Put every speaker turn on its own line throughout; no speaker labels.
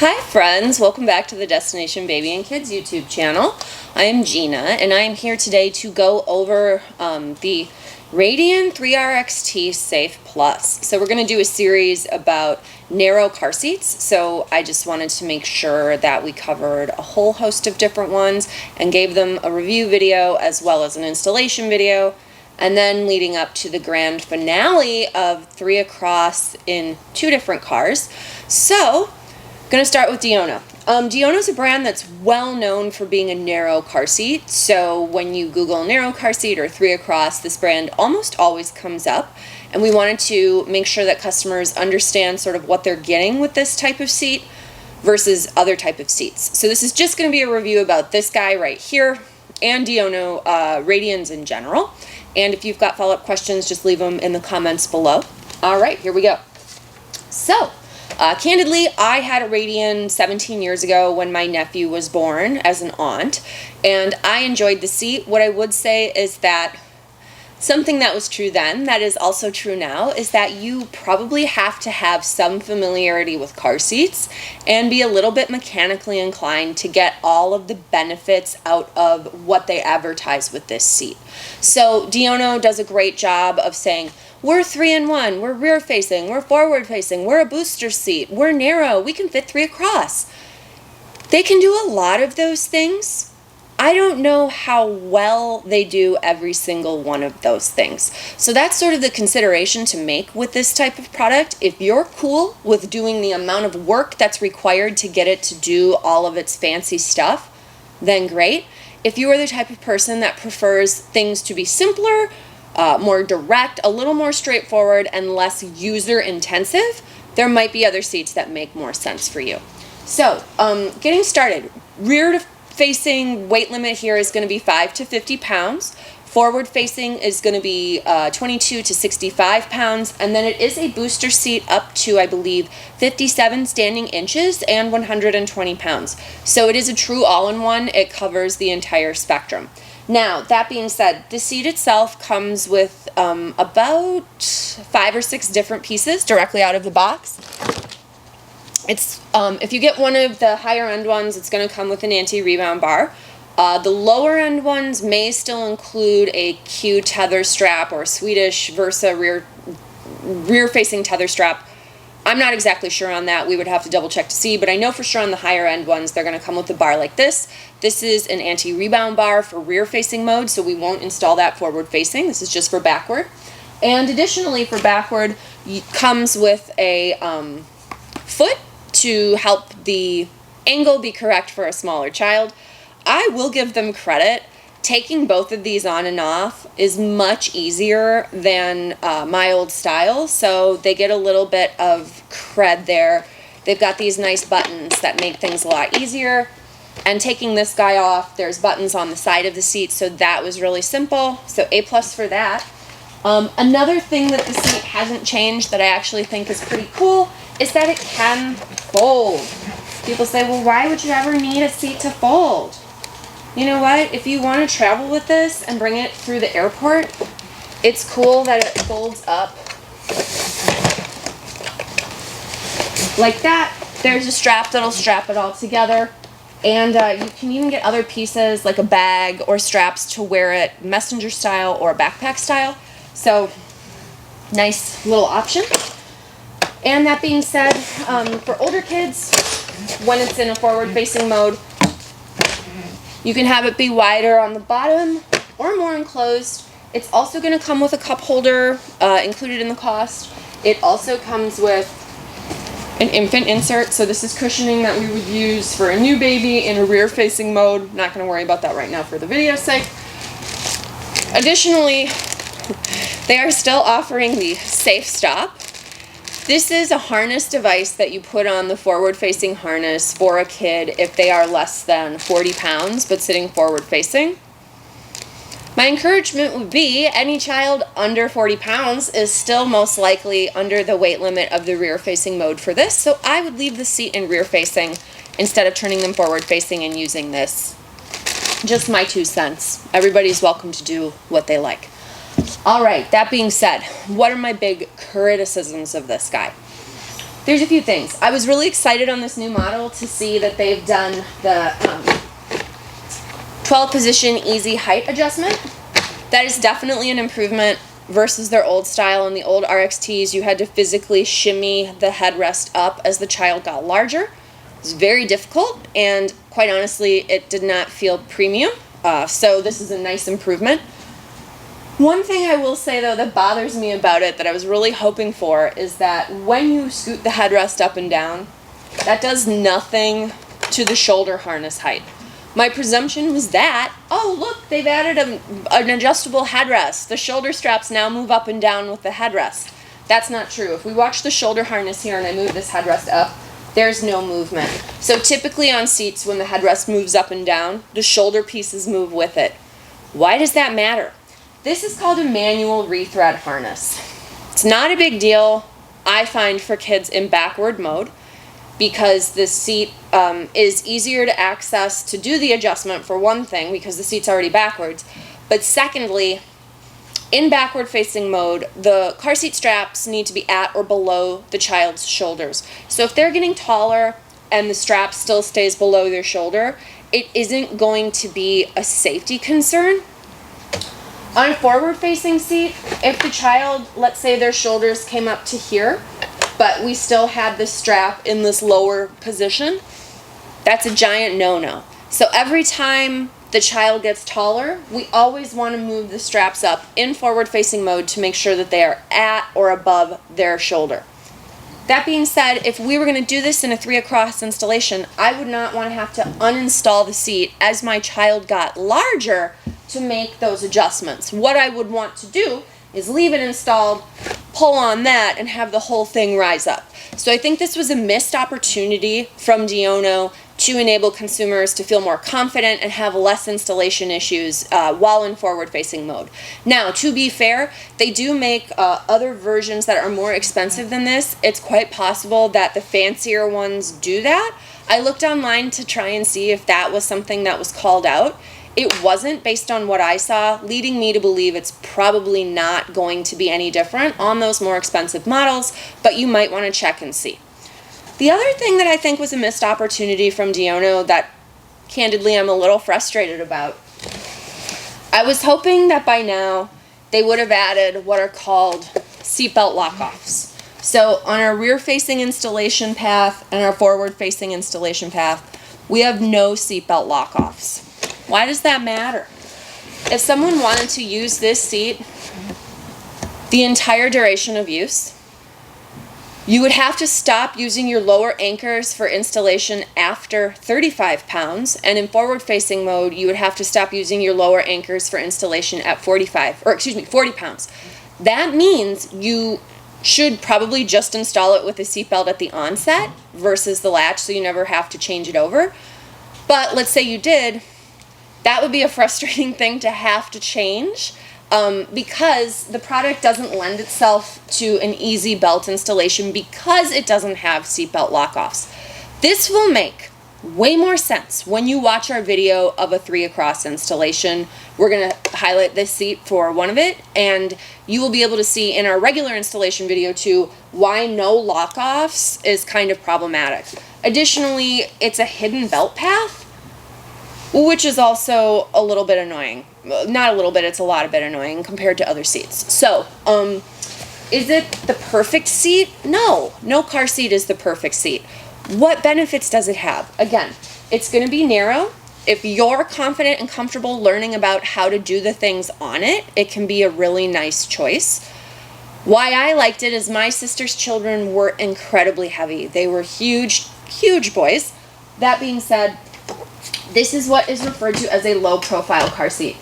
Hi friends, welcome back to the Destination Baby and Kids YouTube channel. I am Gina and I am here today to go over the Radian 3RXT SafePlus. So we're going to do a series about narrow car seats, so I just wanted to make sure that we covered a whole host of different ones and gave them a review video as well as an installation video, and then leading up to the grand finale of 3 Across in 2 different cars. So going to start with Diono. Diono's a brand that's well known for being a narrow car seat, so when you Google narrow car seat or 3 Across, this brand almost always comes up, and we wanted to make sure that customers understand sort of what they're getting with this type of seat versus other type of seats. So this is just going to be a review about this guy right here and Diono Radians in general, and if you've got follow-up questions, just leave them in the comments below. Alright, here we go. So, candidly, I had a Radian 17 years ago when my nephew was born as an aunt, and I enjoyed the seat. What I would say is that something that was true then, that is also true now, is that you probably have to have some familiarity with car seats and be a little bit mechanically inclined to get all of the benefits out of what they advertise with this seat. So Diono does a great job of saying, we're 3-in-1, we're rear facing, we're forward facing, we're a booster seat, we're narrow, we can fit 3 across. They can do a lot of those things. I don't know how well they do every single one of those things. So that's sort of the consideration to make with this type of product. If you're cool with doing the amount of work that's required to get it to do all of its fancy stuff, then great. If you are the type of person that prefers things to be simpler, more direct, a little more straightforward, and less user intensive, there might be other seats that make more sense for you. So, getting started, rear facing weight limit here is going to be 5 to 50 pounds. Forward facing is going to be 22 to 65 pounds, and then it is a booster seat up to, I believe, 57 standing inches and 120 pounds. So it is a true all-in-one. It covers the entire spectrum. Now, that being said, the seat itself comes with about 5 or 6 different pieces directly out of the box. It's if you get one of the higher end ones, it's going to come with an anti-rebound bar. The lower end ones may still include a Q tether strap or Swedish Versa rear facing tether strap. I'm not exactly sure on that. We would have to double check to see, but I know for sure on the higher end ones, they're going to come with a bar like this. This is an anti-rebound bar for rear facing mode, so we won't install that forward facing. This is just for backward. And additionally for backward, comes with a foot to help the angle be correct for a smaller child. I will give them credit. Taking both of these on and off is much easier than my old style, so they get a little bit of cred there. They've got these nice buttons that make things a lot easier. And taking this guy off, there's buttons on the side of the seat, so that was really simple. So A+ for that. Another thing that the seat hasn't changed that I actually think is pretty cool is that it can fold. People say, well, why would you ever need a seat to fold? You know what? If you want to travel with this and bring it through the airport, it's cool that it folds up like that. There's a strap that'll strap it all together. And you can even get other pieces like a bag or straps to wear it messenger style or backpack style. So, nice little option. And that being said, for older kids, when it's in a forward-facing mode, you can have it be wider on the bottom or more enclosed. It's also going to come with a cup holder included in the cost. It also comes with an infant insert, so this is cushioning that we would use for a new baby in a rear-facing mode. Not going to worry about that right now for the video's sake. Additionally, they are still offering the Safe Stop. This is a harness device that you put on the forward-facing harness for a kid if they are less than 40 pounds but sitting forward-facing. My encouragement would be any child under 40 pounds is still most likely under the weight limit of the rear-facing mode for this, so I would leave the seat in rear-facing instead of turning them forward-facing and using this. Just my 2 cents. Everybody's welcome to do what they like. Alright, that being said, what are my big criticisms of this guy? there's a few things. I was really excited on this new model to see that they've done the 12 position easy height adjustment. That is definitely an improvement versus their old style. In the old RXTs, you had to physically shimmy the headrest up as the child got larger. It was very difficult, and quite honestly, it did not feel premium. So this is a nice improvement. One thing I will say, though, that bothers me about it that I was really hoping for is that when you scoot the headrest up and down, that does nothing to the shoulder harness height. My presumption was that, oh, look, they've added an adjustable headrest. The shoulder straps now move up and down with the headrest. That's not true. If we watch the shoulder harness here and I move this headrest up, there's no movement. So typically on seats, when the headrest moves up and down, the shoulder pieces move with it. Why does that matter? This is called a manual rethread harness. It's not a big deal, I find, for kids in backward mode, because the seat is easier to access to do the adjustment, for one thing, because the seat's already backwards. But secondly, in backward facing mode, the car seat straps need to be at or below the child's shoulders. So if they're getting taller and the strap still stays below their shoulder, it isn't going to be a safety concern. On a forward facing seat, if the child, let's say their shoulders came up to here, but we still had the strap in this lower position, that's a giant no-no. So every time the child gets taller, we always want to move the straps up in forward-facing mode to make sure that they are at or above their shoulder. That being said, if we were going to do this in a 3-across installation, I would not want to have to uninstall the seat as my child got larger to make those adjustments. What I would want to do is leave it installed, pull on that, and have the whole thing rise up. So I think this was a missed opportunity from Diono to enable consumers to feel more confident and have less installation issues while in forward-facing mode. Now, to be fair, they do make other versions that are more expensive than this. It's quite possible that the fancier ones do that. I looked online to try and see if that was something that was called out. It wasn't, based on what I saw, leading me to believe it's probably not going to be any different on those more expensive models, but you might want to check and see. The other thing that I think was a missed opportunity from Diono that, candidly, I'm a little frustrated about, I was hoping that by now they would have added what are called seatbelt lock-offs. So on our rear-facing installation path and our forward-facing installation path, we have no seatbelt lock-offs. Why does that matter? If someone wanted to use this seat the entire duration of use, you would have to stop using your lower anchors for installation after 35 pounds, and in forward-facing mode, you would have to stop using your lower anchors for installation at 40 pounds. That means you should probably just install it with a seatbelt at the onset versus the latch, so you never have to change it over. But let's say you did. That would be a frustrating thing to have to change because the product doesn't lend itself to an easy belt installation because it doesn't have seatbelt lock-offs. This will make way more sense when you watch our video of a 3-across installation. We're going to highlight this seat for one of it, and you will be able to see in our regular installation video too why no lock-offs is kind of problematic. Additionally, it's a hidden belt path, which is also a little bit annoying. Not a little bit, it's a lot of bit annoying compared to other seats. So, is it the perfect seat? No. No car seat is the perfect seat. What benefits does it have? Again, it's going to be narrow. If you're confident and comfortable learning about how to do the things on it, it can be a really nice choice. Why I liked it is my sister's children were incredibly heavy. They were huge, huge boys. That being said, this is what is referred to as a low-profile car seat.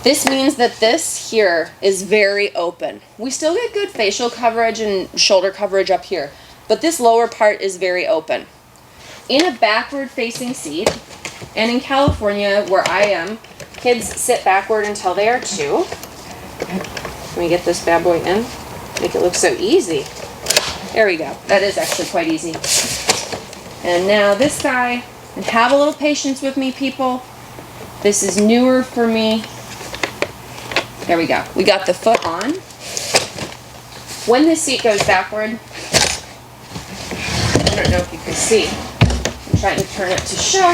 This means that this here is very open. We still get good facial coverage and shoulder coverage up here, but this lower part is very open. In a backward-facing seat, and in California, where I am, kids sit backward until they are 2. Let me get this bad boy in. Make it look so easy. There we go. That is actually quite easy. And now this guy. And have a little patience with me, people. This is newer for me. There we go. We got the foot on. When this seat goes backward, see. I'm trying to turn it to show.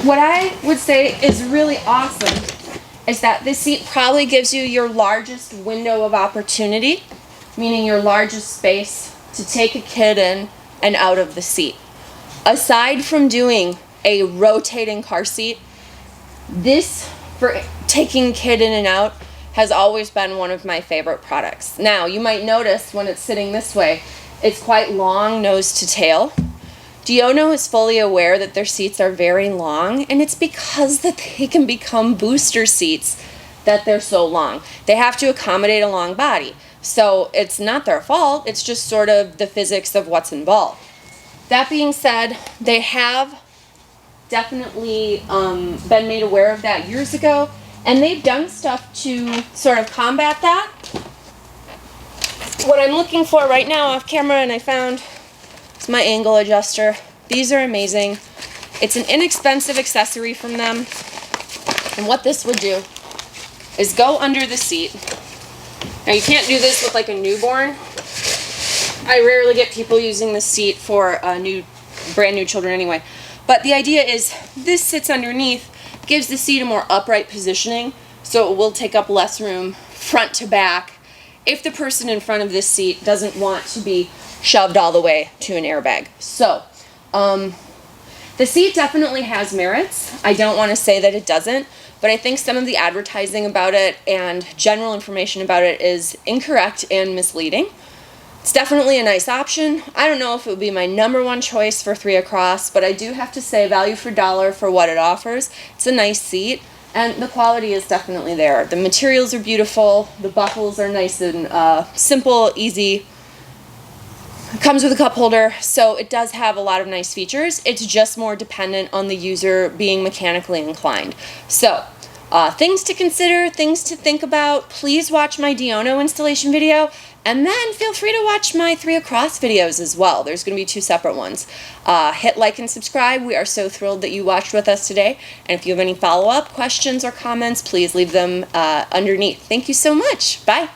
What I would say is really awesome is that this seat probably gives you your largest window of opportunity, meaning your largest space to take a kid in and out of the seat. Aside from doing a rotating car seat, this for taking a kid in and out has always been one of my favorite products. Now, you might notice when it's sitting this way, it's quite long nose to tail. Diono is fully aware that their seats are very long, and it's because that they can become booster seats that they're so long. They have to accommodate a long body. So it's not their fault, it's just sort of the physics of what's involved. That being said, they have definitely been made aware of that years ago, and they've done stuff to sort of combat that. What I'm looking for right now off camera, and I found, is my angle adjuster. These are amazing. It's an inexpensive accessory from them, and what this would do is go under the seat. Now you can't do this with like a newborn. I rarely get people using the seat for brand new children anyway. But the idea is this sits underneath, gives the seat a more upright positioning, so it will take up less room front to back if the person in front of this seat doesn't want to be shoved all the way to an airbag. So, the seat definitely has merits. I don't want to say that it doesn't, but I think some of the advertising about it and general information about it is incorrect and misleading. It's definitely a nice option. I don't know if it would be my #1 choice for 3 across, but I do have to say value for dollar for what it offers. It's a nice seat, and the quality is definitely there. The materials are beautiful, the buckles are nice and simple, easy. It comes with a cup holder, so it does have a lot of nice features. It's just more dependent on the user being mechanically inclined. So, things to consider, things to think about. Please watch my Diono installation video, and then feel free to watch my 3 across videos as well. There's going to be 2 separate ones. Hit like and subscribe. We are so thrilled that you watched with us today. And if you have any follow-up questions or comments, please leave them underneath. Thank you so much. Bye.